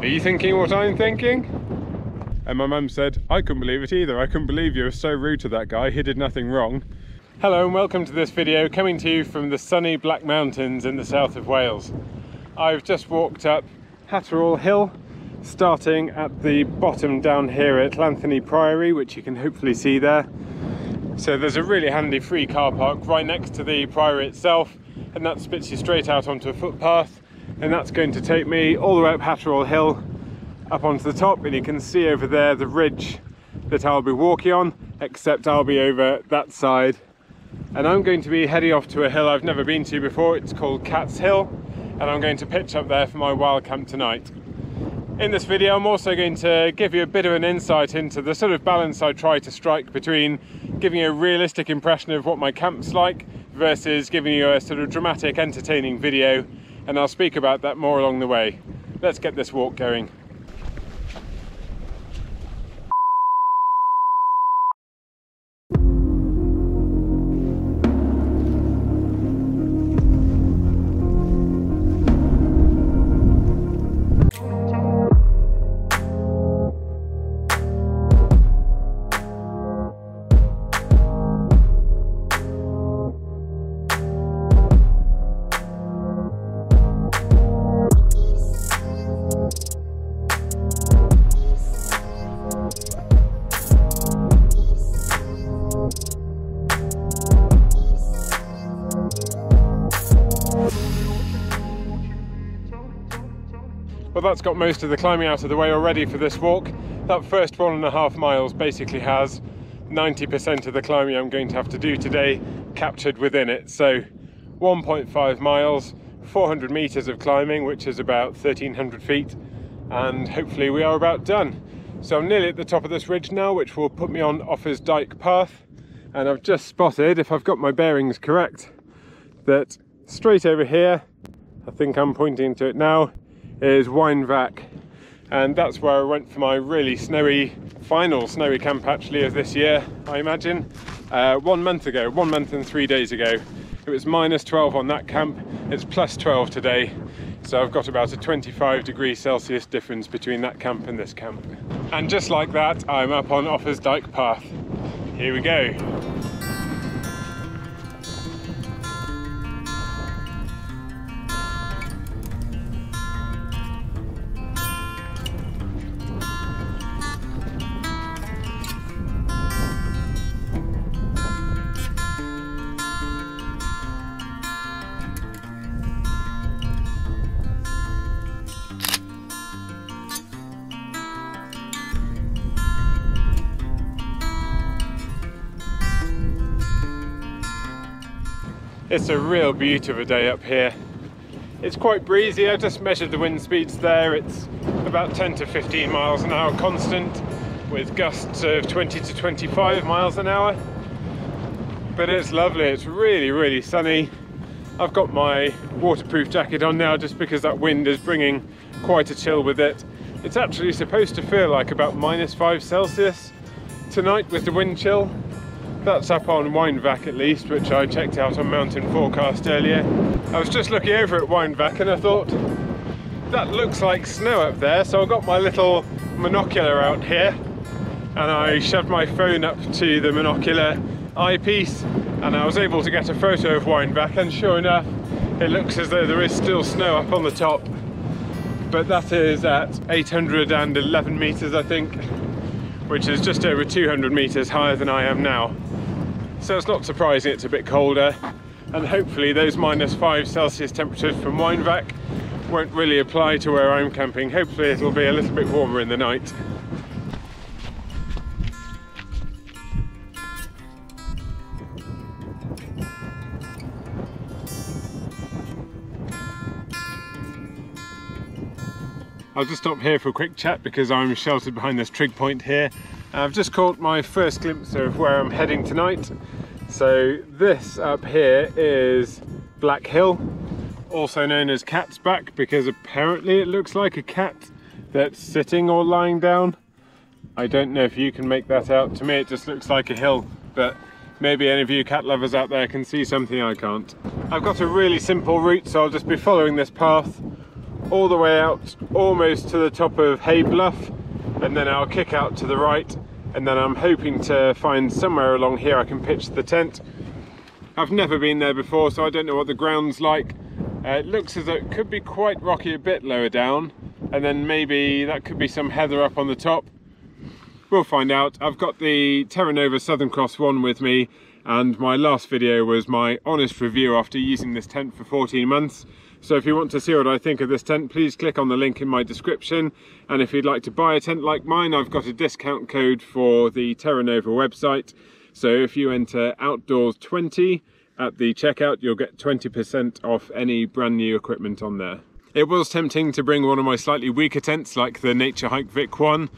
Are you thinking what I'm thinking? And my mum said, I couldn't believe it either. I couldn't believe you were so rude to that guy. He did nothing wrong. Hello and welcome to this video coming to you from the sunny Black Mountains in the south of Wales. I've just walked up Hatterall Hill, starting at the bottom down here at Llanthony Priory, which you can hopefully see there. So there's a really handy free car park right next to the priory itself, and that spits you straight out onto a footpath, and that's going to take me all the way up Hatterall Hill up onto the top, and you can see over there the ridge that I'll be walking on, except I'll be over that side. And I'm going to be heading off to a hill I've never been to before. It's called Cat's Hill, and I'm going to pitch up there for my wild camp tonight. In this video I'm also going to give you a bit of an insight into the sort of balance I try to strike between giving you a realistic impression of what my camp's like versus giving you a sort of dramatic, entertaining video, and I'll speak about that more along the way. Let's get this walk going. Well, that's got most of the climbing out of the way already for this walk. That first 1.5 miles basically has 90% of the climbing I'm going to have to do today captured within it. So 1.5 miles, 400 meters of climbing, which is about 1,300 feet, and hopefully we are about done. So I'm nearly at the top of this ridge now, which will put me on Offa's Dyke path, and I've just spotted, if I've got my bearings correct, that straight over here, I think I'm pointing to it now, is whinge, and that's where I went for my really snowy, final snowy camp actually of this year, I imagine. 1 month ago, 1 month and 3 days ago. It was -12 on that camp, it's +12 today, so I've got about a 25°C difference between that camp and this camp. And just like that, I'm up on Offa's Dyke path. Here we go. It's a real beauty of a day up here. It's quite breezy. I just measured the wind speeds there. It's about 10 to 15 miles an hour constant, with gusts of 20 to 25 miles an hour. But it's lovely. It's really, really sunny. I've got my waterproof jacket on now just because that wind is bringing quite a chill with it. It's actually supposed to feel like about -5°C tonight with the wind chill. That's up on whinge at least, which I checked out on Mountain Forecast earlier. I was just looking over at whinge and I thought, that looks like snow up there, so I got my little monocular out here and I shoved my phone up to the monocular eyepiece and I was able to get a photo of whinge, and sure enough, it looks as though there is still snow up on the top, but that is at 811 meters I think, which is just over 200 meters higher than I am now. So it's not surprising it's a bit colder, and hopefully those -5°C temperatures from whinge won't really apply to where I'm camping. Hopefully it'll be a little bit warmer in the night. I'll just stop here for a quick chat because I'm sheltered behind this trig point here. I've just caught my first glimpse of where I'm heading tonight. So this up here is Black Hill, also known as Cat's Back, because apparently it looks like a cat that's sitting or lying down. I don't know if you can make that out. To me it just looks like a hill, but maybe any of you cat lovers out there can see something I can't. I've got a really simple route, so I'll just be following this path all the way out almost to the top of Hay Bluff, and then I'll kick out to the right, and then I'm hoping to find somewhere along here I can pitch the tent. I've never been there before, so I don't know what the ground's like. It looks as though it could be quite rocky a bit lower down, and then maybe that could be some heather up on the top. We'll find out. I've got the Terra Nova Southern Cross 1 with me, and my last video was my honest review after using this tent for 14 months. So if you want to see what I think of this tent, please click on the link in my description. And if you'd like to buy a tent like mine, I've got a discount code for the Terra Nova website. So if you enter outdoors20 at the checkout, you'll get 20% off any brand new equipment on there. It was tempting to bring one of my slightly weaker tents like the Nature Hike Vic 1,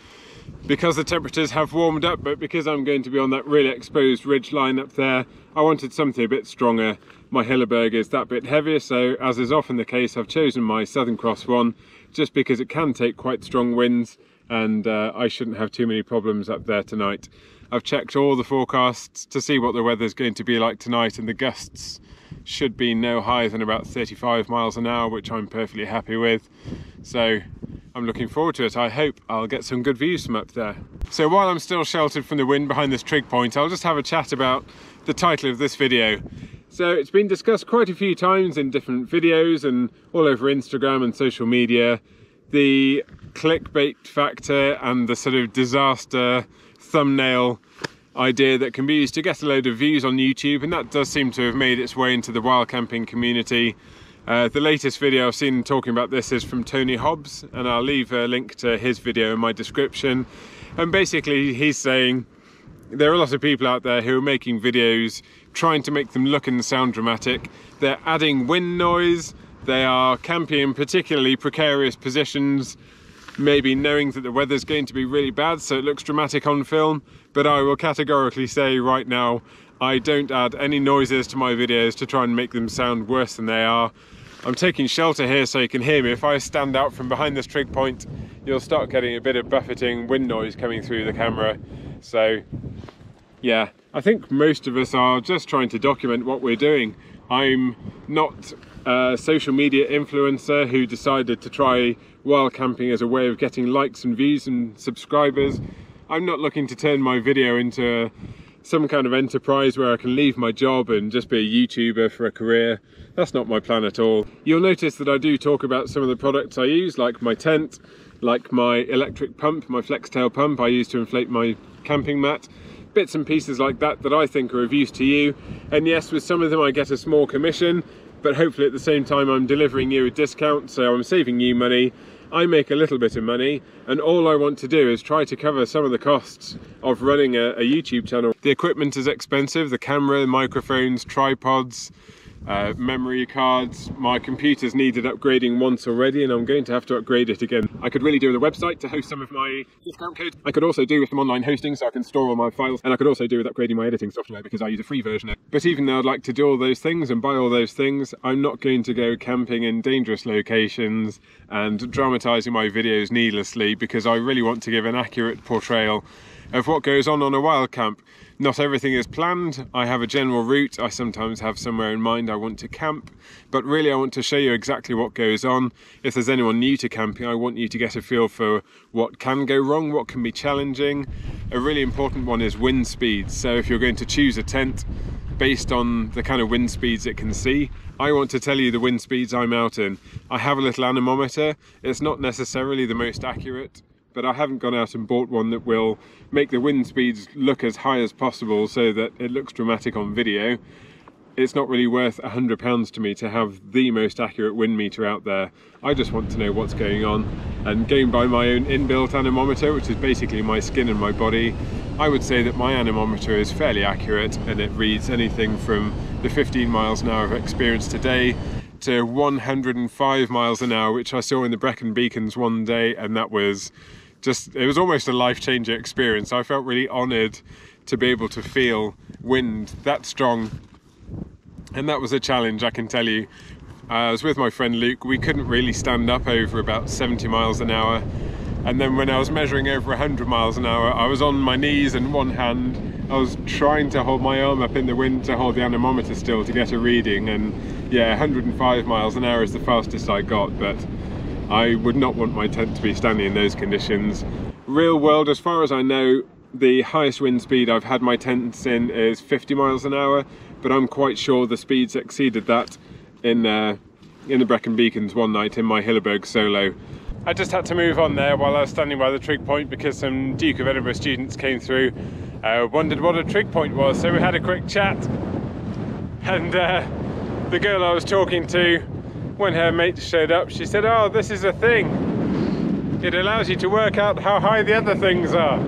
because the temperatures have warmed up, but because I'm going to be on that really exposed ridge line up there, I wanted something a bit stronger. My Hilleberg is that bit heavier, so as is often the case, I've chosen my Southern Cross 1 just because it can take quite strong winds, and I shouldn't have too many problems up there tonight. I've checked all the forecasts to see what the weather's going to be like tonight, and the gusts should be no higher than about 35 miles an hour, which I'm perfectly happy with. So I'm looking forward to it. I hope I'll get some good views from up there. So while I'm still sheltered from the wind behind this trig point, I'll just have a chat about the title of this video. So it's been discussed quite a few times in different videos and all over Instagram and social media. The clickbait factor and the sort of disaster thumbnail idea that can be used to get a load of views on YouTube, and that does seem to have made its way into the wild camping community. The latest video I've seen talking about this is from Tony Hobbs, and I'll leave a link to his video in my description. And basically he's saying there are a lot of people out there who are making videos trying to make them look and sound dramatic. They're adding wind noise, they are camping in particularly precarious positions, maybe knowing that the weather's going to be really bad so it looks dramatic on film. But I will categorically say right now, I don't add any noises to my videos to try and make them sound worse than they are. I'm taking shelter here so you can hear me. If I stand out from behind this trig point, you'll start getting a bit of buffeting wind noise coming through the camera. So yeah, I think most of us are just trying to document what we're doing. I'm not a social media influencer who decided to try wild camping as a way of getting likes and views and subscribers. I'm not looking to turn my video into some kind of enterprise where I can leave my job and just be a YouTuber for a career. That's not my plan at all. You'll notice that I do talk about some of the products I use, like my tent, like my electric pump, my flex tail pump I use to inflate my camping mat. Bits and pieces like that that I think are of use to you. And yes, with some of them I get a small commission, but hopefully at the same time I'm delivering you a discount, so I'm saving you money. I make a little bit of money, and all I want to do is try to cover some of the costs of running a YouTube channel. The equipment is expensive, the camera, microphones, tripods, memory cards. My computer's needed upgrading once already, and I'm going to have to upgrade it again. I could really do with a website to host some of my discount codes. I could also do with some online hosting so I can store all my files, and I could also do with upgrading my editing software because I use a free version of it. But even though I'd like to do all those things and buy all those things, I'm not going to go camping in dangerous locations and dramatising my videos needlessly, because I really want to give an accurate portrayal of what goes on a wild camp. Not everything is planned. I have a general route. I sometimes have somewhere in mind I want to camp, but really I want to show you exactly what goes on. If there's anyone new to camping, I want you to get a feel for what can go wrong, what can be challenging. A really important one is wind speeds. So if you're going to choose a tent based on the kind of wind speeds it can see, I want to tell you the wind speeds I'm out in. I have a little anemometer. It's not necessarily the most accurate, but I haven't gone out and bought one that will make the wind speeds look as high as possible so that it looks dramatic on video. It's not really worth £100 to me to have the most accurate wind meter out there. I just want to know what's going on, and going by my own inbuilt anemometer, which is basically my skin and my body, I would say that my anemometer is fairly accurate, and it reads anything from the 15 miles an hour I've experienced today to 105 miles an hour, which I saw in the Brecon Beacons one day, and that was just, it was almost a life-changing experience. I felt really honoured to be able to feel wind that strong, and that was a challenge, I can tell you. I was with my friend Luke. We couldn't really stand up over about 70 miles an hour, and then when I was measuring over 100 miles an hour, I was on my knees and one hand. I was trying to hold my arm up in the wind to hold the anemometer still to get a reading, and yeah, 105 miles an hour is the fastest I got. But I would not want my tent to be standing in those conditions. Real world, as far as I know, the highest wind speed I've had my tents in is 50 miles an hour, but I'm quite sure the speeds exceeded that in the Brecon Beacons one night in my Hilleberg solo. I just had to move on there while I was standing by the trig point because some Duke of Edinburgh students came through, wondered what a trig point was, so we had a quick chat. And the girl I was talking to, when her mate showed up, she said, "Oh, this is a thing. It allows you to work out how high the other things are."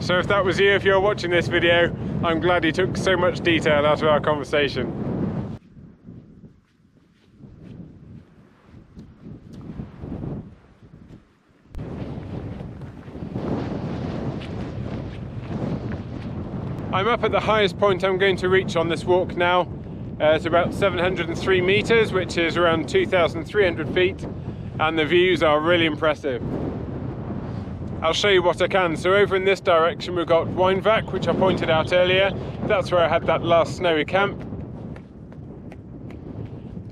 So if that was you, if you're watching this video, I'm glad you took so much detail out of our conversation. I'm up at the highest point I'm going to reach on this walk now. It's about 703 meters, which is around 2,300 feet, and the views are really impressive. I'll show you what I can. So over in this direction we've got Whinge, which I pointed out earlier. That's where I had that last snowy camp.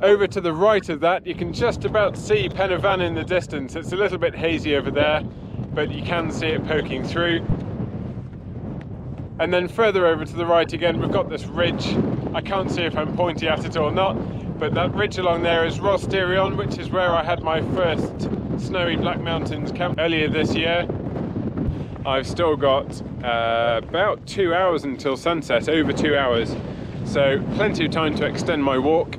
Over to the right of that you can just about see Pen y Fan in the distance. It's a little bit hazy over there, but you can see it poking through. And then further over to the right again we've got this ridge. I can't see if I'm pointing at it or not, but that ridge along there is Rosterion, which is where I had my first snowy Black Mountains camp earlier this year. I've still got about 2 hours until sunset, over 2 hours, so plenty of time to extend my walk.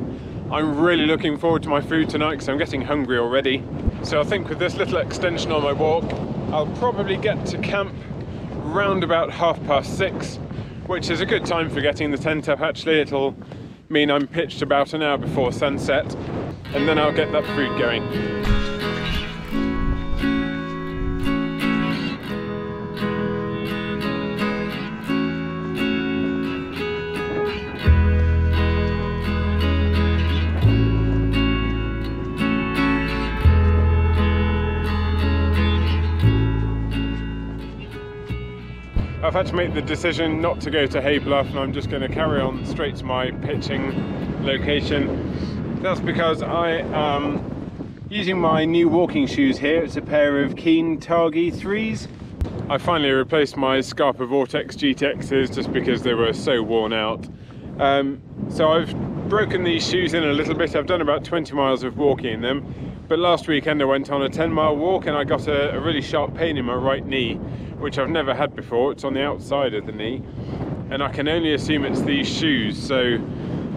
I'm really looking forward to my food tonight because I'm getting hungry already. So I think with this little extension on my walk, I'll probably get to camp round about 6:30, which is a good time for getting the tent up. Actually, it'll mean I'm pitched about an hour before sunset, and then I'll get that food going. I've had to make the decision not to go to Hay Bluff, and I'm just going to carry on straight to my pitching location. That's because I am using my new walking shoes here. It's a pair of Keen Targi 3s. I finally replaced my Scarpa Vortex GTXs just because they were so worn out. So I've broken these shoes in a little bit. I've done about 20 miles of walking in them, but last weekend I went on a 10-mile walk and I got a really sharp pain in my right knee, which I've never had before. It's on the outside of the knee, and I can only assume it's these shoes. So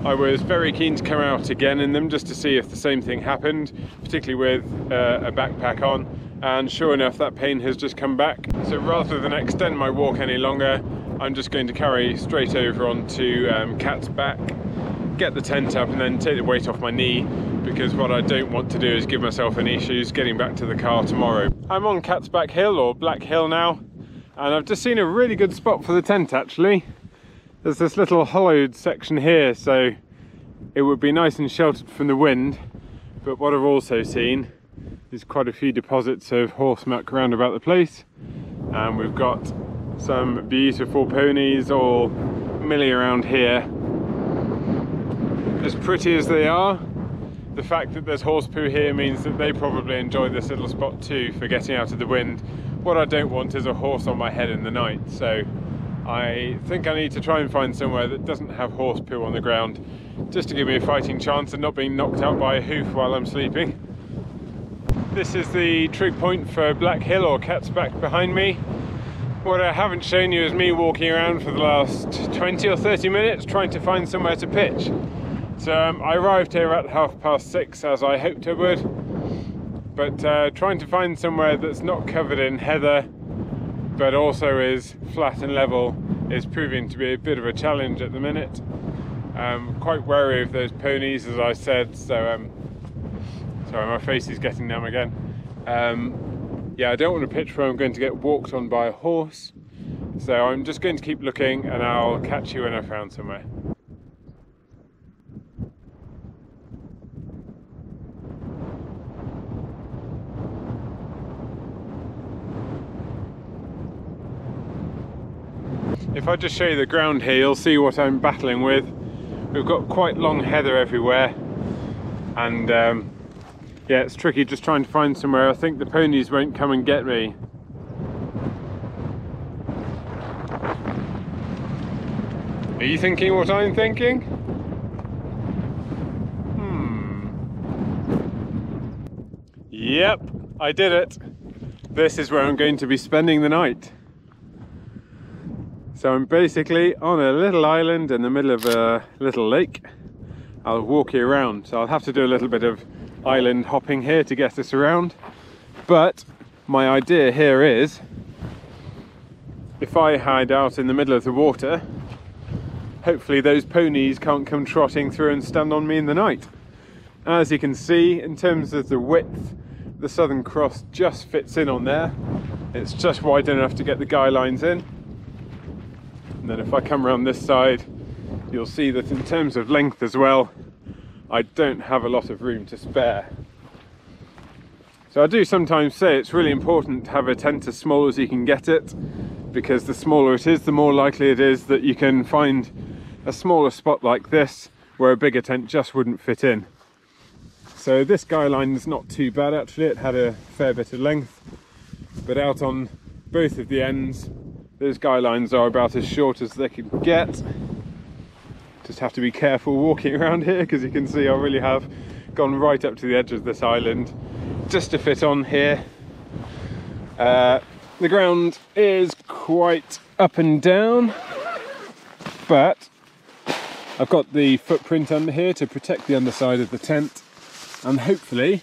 I was very keen to come out again in them just to see if the same thing happened, particularly with a backpack on, and sure enough that pain has just come back. So rather than extend my walk any longer, I'm just going to carry straight over onto Cat's Back, get the tent up and then take the weight off my knee, because what I don't want to do is give myself any issues getting back to the car tomorrow. I'm on Cat's Back Hill, or Black Hill now, and I've just seen a really good spot for the tent actually. There's this little hollowed section here, so it would be nice and sheltered from the wind, but what I've also seen is quite a few deposits of horse muck around about the place, and we've got some beautiful ponies all milling around here. As pretty as they are, the fact that there's horse poo here means that they probably enjoy this little spot too for getting out of the wind. What I don't want is a horse on my head in the night, so I think I need to try and find somewhere that doesn't have horse poo on the ground, just to give me a fighting chance of not being knocked out by a hoof while I'm sleeping. This is the trig point for Black Hill, or Cat's Back, behind me. What I haven't shown you is me walking around for the last 20 or 30 minutes trying to find somewhere to pitch. So I arrived here at 6:30 as I hoped I would, but trying to find somewhere that's not covered in heather but also is flat and level is proving to be a bit of a challenge at the minute. I'm quite wary of those ponies, as I said, so sorry, my face is getting numb again. Yeah, I don't want to pitch where I'm going to get walked on by a horse, so I'm just going to keep looking and I'll catch you when I've found somewhere. If I just show you the ground here, you'll see what I'm battling with. We've got quite long heather everywhere, and Yeah, it's tricky just trying to find somewhere. I think the ponies won't come and get me. Are you thinking what I'm thinking? Yep, I did it. This is where I'm going to be spending the night. So I'm basically on a little island in the middle of a little lake. I'll walk you around, so I'll have to do a little bit of island hopping here to get us around. But my idea here is, if I hide out in the middle of the water, hopefully those ponies can't come trotting through and stand on me in the night. As you can see, in terms of the width, the Southern Cross just fits in on there. It's just wide enough to get the guy lines in. And then if I come around this side, you'll see that in terms of length as well, I don't have a lot of room to spare. So I do sometimes say it's really important to have a tent as small as you can get it, because the smaller it is, the more likely it is that you can find a smaller spot like this where a bigger tent just wouldn't fit in. So this guy line is not too bad actually, it had a fair bit of length, but out on both of the ends, those guy lines are about as short as they could get. Just have to be careful walking around here, because you can see I really have gone right up to the edge of this island just to fit on here. The ground is quite up and down, but I've got the footprint under here to protect the underside of the tent, and hopefully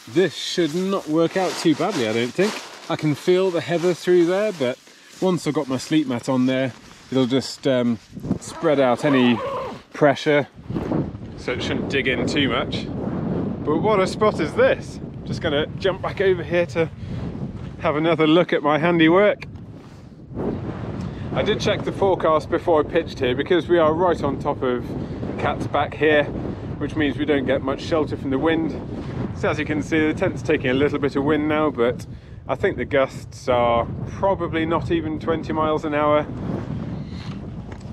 this should not work out too badly, I don't think. I can feel the heather through there, but once I've got my sleep mat on there, it'll just spread out any pressure, so it shouldn't dig in too much. But what a spot is this! Just gonna jump back over here to have another look at my handiwork. I did check the forecast before I pitched here, because we are right on top of Cat's Back here, which means we don't get much shelter from the wind. So as you can see, the tent's taking a little bit of wind now, but I think the gusts are probably not even 20 miles an hour.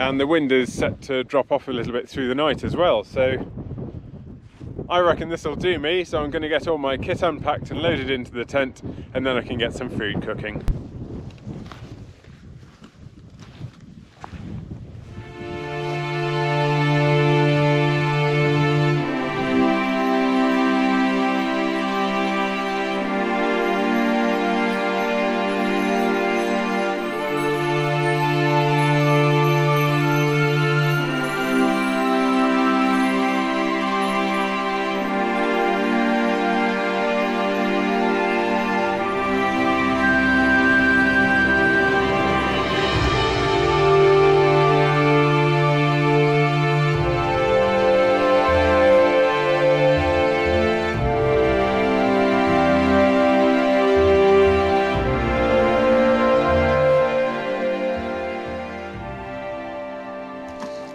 And the wind is set to drop off a little bit through the night as well. So I reckon this will do me. So I'm going to get all my kit unpacked and loaded into the tent, and then I can get some food cooking.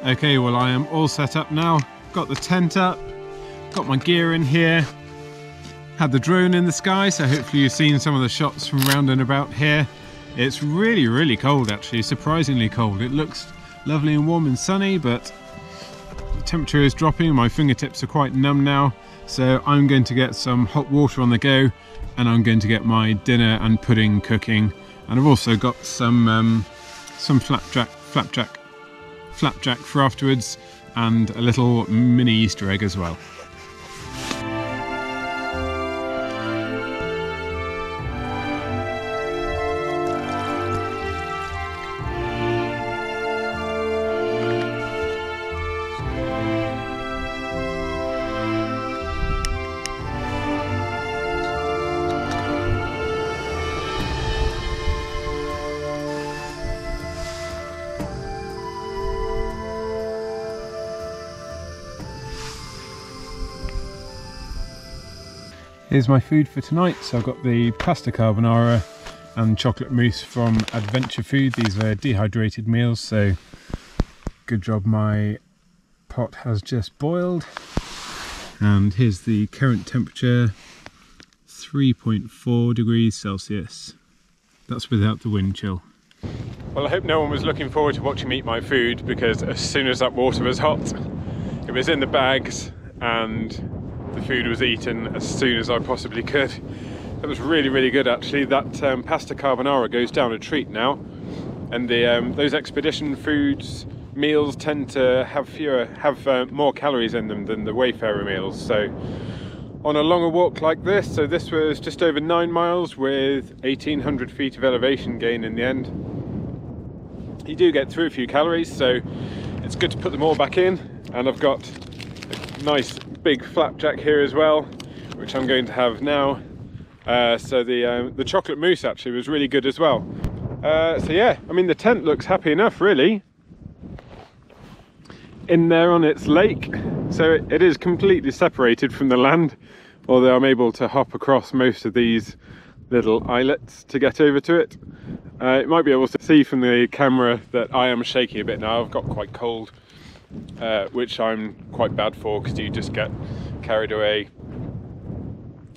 Okay, well I am all set up now. Got the tent up, got my gear in here, had the drone in the sky, so hopefully you've seen some of the shots from round and about here. It's really, really cold actually, surprisingly cold. It looks lovely and warm and sunny, but the temperature is dropping. My fingertips are quite numb now, so I'm going to get some hot water on the go, and I'm going to get my dinner and pudding cooking. And I've also got some flapjack for afterwards, and a little mini Easter egg as well. Here's my food for tonight. So I've got the pasta carbonara and chocolate mousse from Adventure Food. These are dehydrated meals, so good job my pot has just boiled. And here's the current temperature, 3.4 degrees Celsius. That's without the wind chill. Well, I hope no one was looking forward to watching me eat my food, because as soon as that water was hot, it was in the bags and the food was eaten as soon as I possibly could. That was really, really good actually. That pasta carbonara goes down a treat now, and those expedition foods meals tend to have more calories in them than the Wayfarer meals. So on a longer walk like this, so this was just over 9 miles with 1,800 feet of elevation gain in the end, you do get through a few calories, so it's good to put them all back in. And I've got a nice big flapjack here as well, which I'm going to have now. So the chocolate mousse actually was really good as well. So yeah, I mean the tent looks happy enough really in there on its lake. So it is completely separated from the land, although I'm able to hop across most of these little islets to get over to it. You might be able to see from the camera that I am shaking a bit now. I've got quite cold, which I'm quite bad for because you just get carried away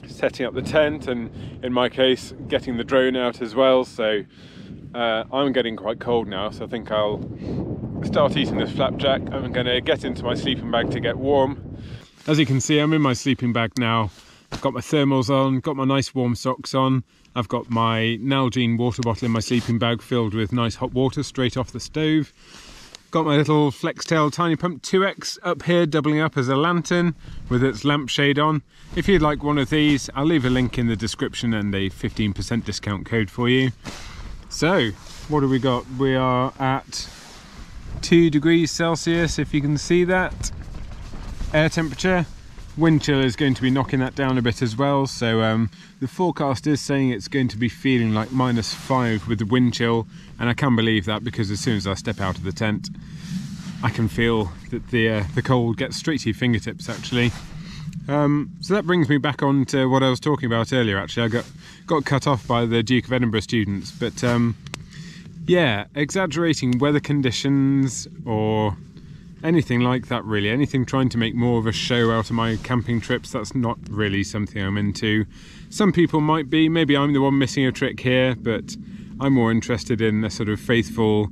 setting up the tent, and in my case getting the drone out as well. So I'm getting quite cold now, so I think I'll start eating this flapjack. I'm going to get into my sleeping bag to get warm. As you can see, I'm in my sleeping bag now. I've got my thermals on, got my nice warm socks on. I've got my Nalgene water bottle in my sleeping bag filled with nice hot water straight off the stove. Got my little Flextail Tiny Pump 2X up here, doubling up as a lantern with its lampshade on. If you'd like one of these, I'll leave a link in the description and a 15% discount code for you. So, what have we got? We are at 2 degrees Celsius, if you can see that. Air temperature. Wind chill is going to be knocking that down a bit as well, so the forecast is saying it's going to be feeling like -5 with the wind chill, and I can believe that because as soon as I step out of the tent I can feel that the cold gets straight to your fingertips actually. So that brings me back on to what I was talking about earlier actually. I got cut off by the Duke of Edinburgh students, but yeah, exaggerating weather conditions or anything like that really, anything trying to make more of a show out of my camping trips, that's not really something I'm into. Some people might be, maybe I'm the one missing a trick here, but I'm more interested in a sort of faithful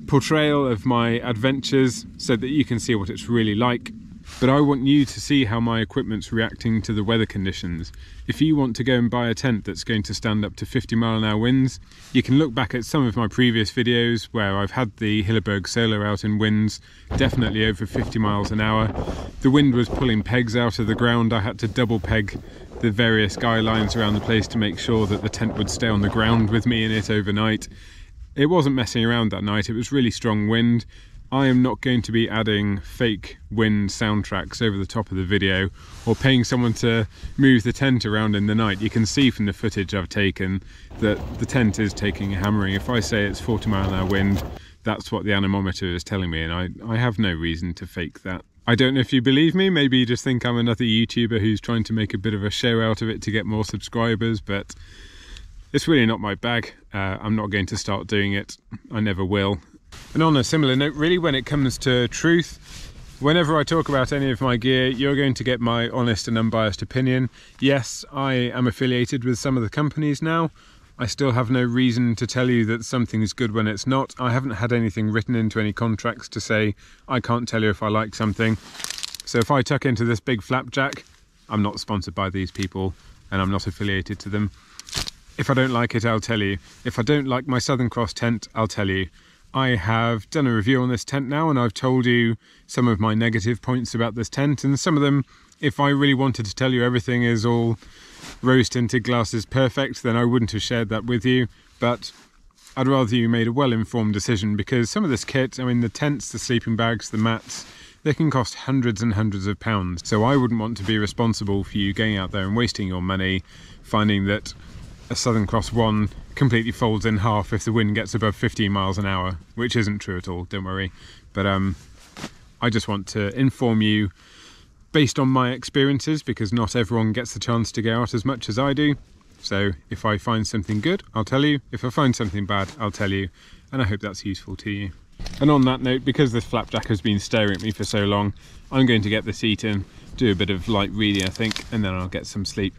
portrayal of my adventures so that you can see what it's really like. But I want you to see how my equipment's reacting to the weather conditions. If you want to go and buy a tent that's going to stand up to 50-mile-an-hour winds, you can look back at some of my previous videos where I've had the Hilleberg Solo out in winds definitely over 50 miles an hour. The wind was pulling pegs out of the ground. I had to double peg the various guy lines around the place to make sure that the tent would stay on the ground with me in it overnight. It wasn't messing around that night. It was really strong wind. I am not going to be adding fake wind soundtracks over the top of the video or paying someone to move the tent around in the night. You can see from the footage I've taken that the tent is taking a hammering. If I say it's 40-mile-an-hour wind, that's what the anemometer is telling me, and I have no reason to fake that. I don't know if you believe me, maybe you just think I'm another YouTuber who's trying to make a bit of a show out of it to get more subscribers, but it's really not my bag. I'm not going to start doing it. I never will. And on a similar note, really, when it comes to truth, whenever I talk about any of my gear, you're going to get my honest and unbiased opinion. Yes, I am affiliated with some of the companies now. I still have no reason to tell you that something is good when it's not. I haven't had anything written into any contracts to say I can't tell you if I like something. So if I tuck into this big flapjack, I'm not sponsored by these people and I'm not affiliated to them. If I don't like it, I'll tell you. If I don't like my Southern Cross tent, I'll tell you. I have done a review on this tent now and I've told you some of my negative points about this tent, and some of them, if I really wanted to tell you everything is all rose tinted glasses perfect, then I wouldn't have shared that with you. But I'd rather you made a well-informed decision, because some of this kit, I mean the tents, the sleeping bags, the mats, they can cost hundreds and hundreds of pounds. So I wouldn't want to be responsible for you going out there and wasting your money finding that a Southern Cross one completely folds in half if the wind gets above 15 miles an hour, which isn't true at all, don't worry. But I just want to inform you based on my experiences, because not everyone gets the chance to go out as much as I do. So if I find something good, I'll tell you. If I find something bad, I'll tell you. And I hope that's useful to you. And on that note, because this flapjack has been staring at me for so long, I'm going to get this eaten, do a bit of light reading I think, and then I'll get some sleep.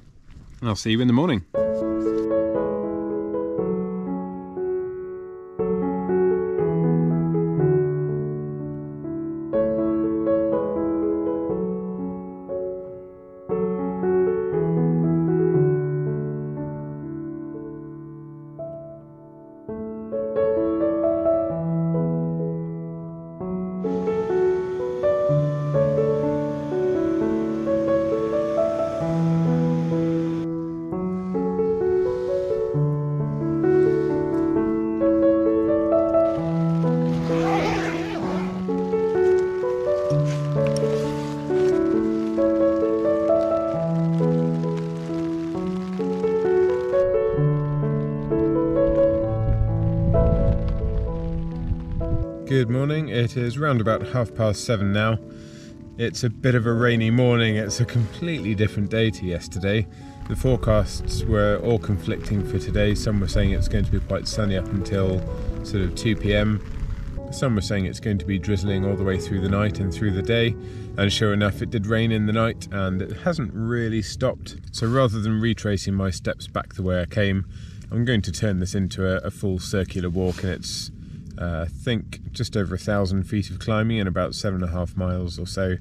And I'll see you in the morning. Good morning, it is round about 7:30 now. It's a bit of a rainy morning, it's a completely different day to yesterday. The forecasts were all conflicting for today. Some were saying it's going to be quite sunny up until sort of 2 p.m. Some were saying it's going to be drizzling all the way through the night and through the day, and sure enough it did rain in the night and it hasn't really stopped. So rather than retracing my steps back the way I came, I'm going to turn this into a full circular walk, and it's I think just over 1,000 feet of climbing and about 7.5 miles or so,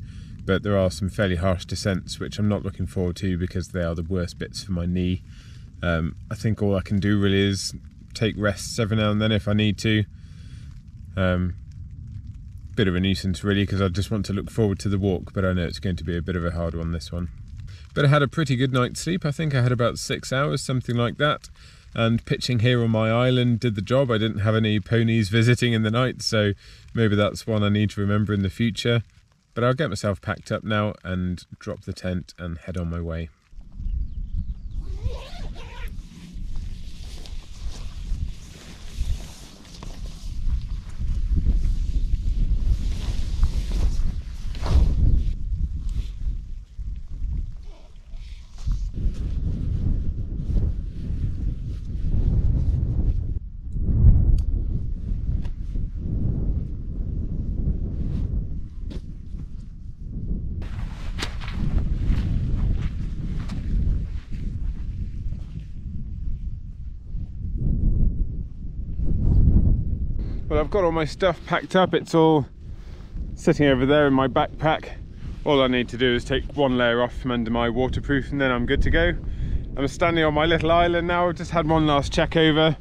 but there are some fairly harsh descents which I'm not looking forward to because they are the worst bits for my knee. I think all I can do really is take rests every now and then if I need to. Bit of a nuisance really, because I just want to look forward to the walk, but I know it's going to be a bit of a hard one, this one. But I had a pretty good night's sleep. I think I had about 6 hours, something like that. And pitching here on my island did the job. I didn't have any ponies visiting in the night, so maybe that's one I need to remember in the future. But I'll get myself packed up now and drop the tent and head on my way. Well, I've got all my stuff packed up. It's all sitting over there in my backpack. All I need to do is take one layer off from under my waterproof and then I'm good to go. I'm standing on my little island now. I've just had one last check over,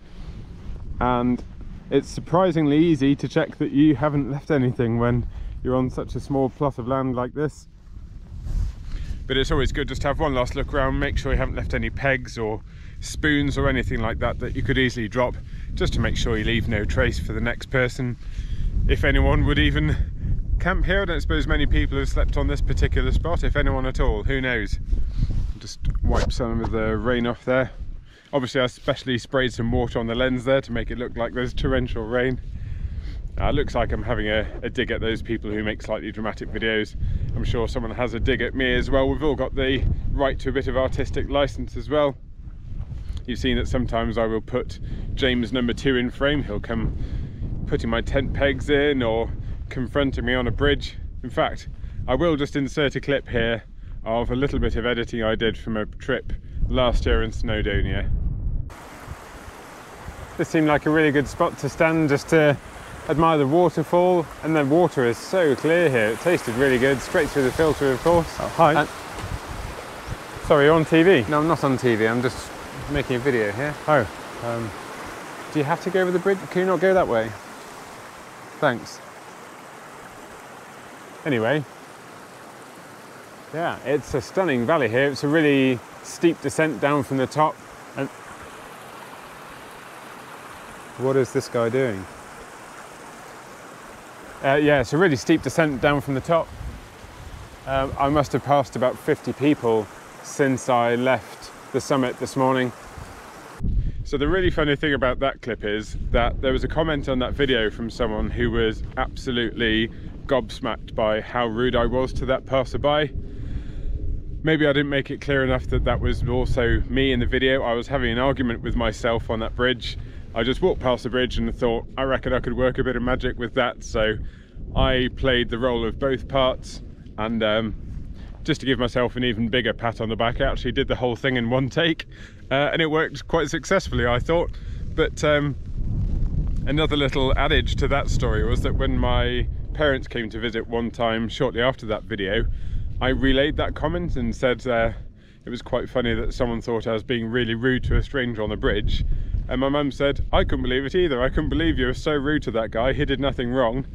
and it's surprisingly easy to check that you haven't left anything when you're on such a small plot of land like this. But it's always good just to have one last look around, make sure you haven't left any pegs or spoons or anything like that that you could easily drop, just to make sure you leave no trace for the next person, if anyone would even camp here. I don't suppose many people have slept on this particular spot, if anyone at all, who knows. Just wipe some of the rain off there. Obviously I especially sprayed some water on the lens there to make it look like there's torrential rain. It looks like I'm having a dig at those people who make slightly dramatic videos. I'm sure someone has a dig at me as well. We've all got the right to a bit of artistic license as well. You've seen that sometimes I will put James #2 in frame. He'll come putting my tent pegs in or confronting me on a bridge. In fact, I will just insert a clip here of a little bit of editing I did from a trip last year in Snowdonia. This seemed like a really good spot to stand just to admire the waterfall, and the water is so clear here. It tasted really good, straight through the filter of course. Oh, hi. Sorry, you're on TV? No, I'm not on TV, I'm just making a video here. Oh. Do you have to go over the bridge? Can you not go that way? Thanks. Anyway, yeah, it's a stunning valley here. It's a really steep descent down from the top. And what is this guy doing? Yeah, it's a really steep descent down from the top. I must have passed about 50 people since I left the summit this morning. So the really funny thing about that clip is that there was a comment on that video from someone who was absolutely gobsmacked by how rude I was to that passerby. Maybe I didn't make it clear enough that that was also me in the video. I was having an argument with myself on that bridge. I just walked past the bridge and thought, I reckon I could work a bit of magic with that. So I played the role of both parts, and just to give myself an even bigger pat on the back, I actually did the whole thing in one take, and it worked quite successfully, I thought. But another little adage to that story was that when my parents came to visit one time shortly after that video, I relayed that comment and said it was quite funny that someone thought I was being really rude to a stranger on the bridge. And my mum said, I couldn't believe it either. I couldn't believe you were so rude to that guy. He did nothing wrong.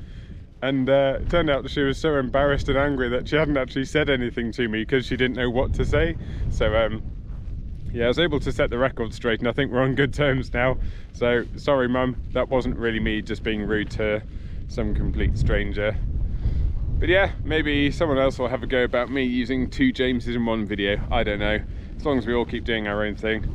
And it turned out that she was so embarrassed and angry that she hadn't actually said anything to me because she didn't know what to say. So yeah, I was able to set the record straight, and I think we're on good terms now. So sorry Mum, that wasn't really me just being rude to some complete stranger. But yeah, maybe someone else will have a go about me using 2 Jameses in one video. I don't know, as long as we all keep doing our own thing.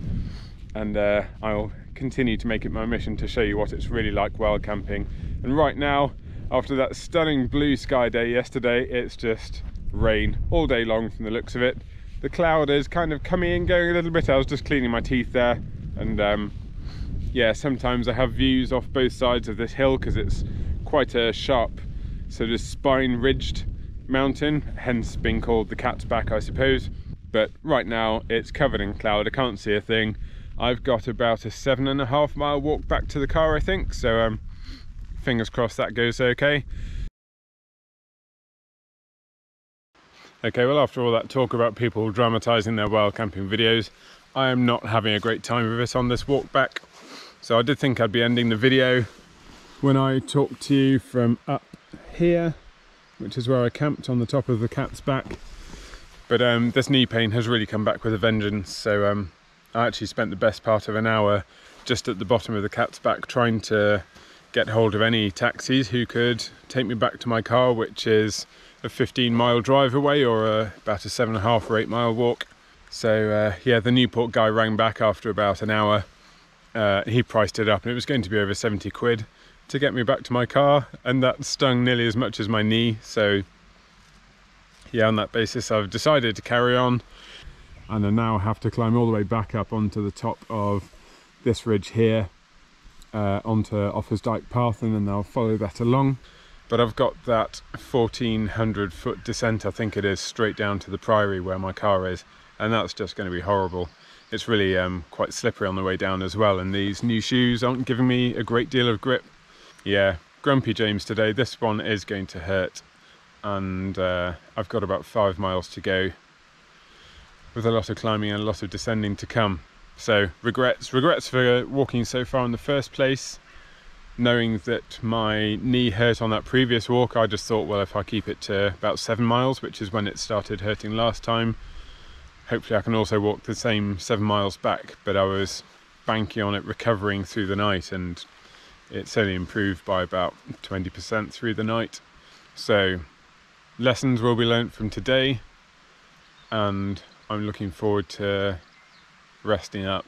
And I'll continue to make it my mission to show you what it's really like wild camping. And right now After that stunning blue sky day yesterday, it's just rain all day long from the looks of it. The cloud is kind of coming and going a little bit. I was just cleaning my teeth there, and yeah, sometimes I have views off both sides of this hill because it's quite a sharp sort of spine ridged mountain, hence being called the Cat's Back, I suppose. But right now it's covered in cloud, I can't see a thing. I've got about a 7.5 mile walk back to the car, I think, so fingers crossed that goes okay. Okay, well, after all that talk about people dramatising their wild camping videos, I am not having a great time of it on this walk back. So I did think I'd be ending the video when I talked to you from up here, which is where I camped on the top of the Cat's Back. But this knee pain has really come back with a vengeance, so I actually spent the best part of an hour just at the bottom of the Cat's Back trying to get hold of any taxis who could take me back to my car, which is a 15-mile drive away, or about a 7.5 or 8 mile walk. So yeah, the Newport guy rang back after about an hour. He priced it up and it was going to be over 70 quid to get me back to my car, and that stung nearly as much as my knee. So yeah, on that basis I've decided to carry on, and I now have to climb all the way back up onto the top of this ridge here, onto Offers Dyke Path, and then I'll follow that along. But I've got that 1400 foot descent, I think it is, straight down to the Priory where my car is, and that's just going to be horrible. It's really quite slippery on the way down as well, and these new shoes aren't giving me a great deal of grip. Yeah, grumpy James today. This one is going to hurt, and I've got about 5 miles to go with a lot of climbing and a lot of descending to come. So regrets for walking so far in the first place. Knowing that my knee hurt on that previous walk, I just thought, well, if I keep it to about 7 miles, which is when it started hurting last time, hopefully I can also walk the same 7 miles back. But I was banking on it recovering through the night, and it's only improved by about 20% through the night. So lessons will be learnt from today, and I'm looking forward to resting up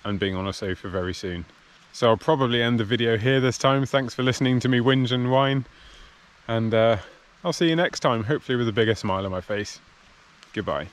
and being on a sofa very soon. So I'll probably end the video here this time. Thanks for listening to me whinge and whine, and I'll see you next time, hopefully with a bigger smile on my face. Goodbye.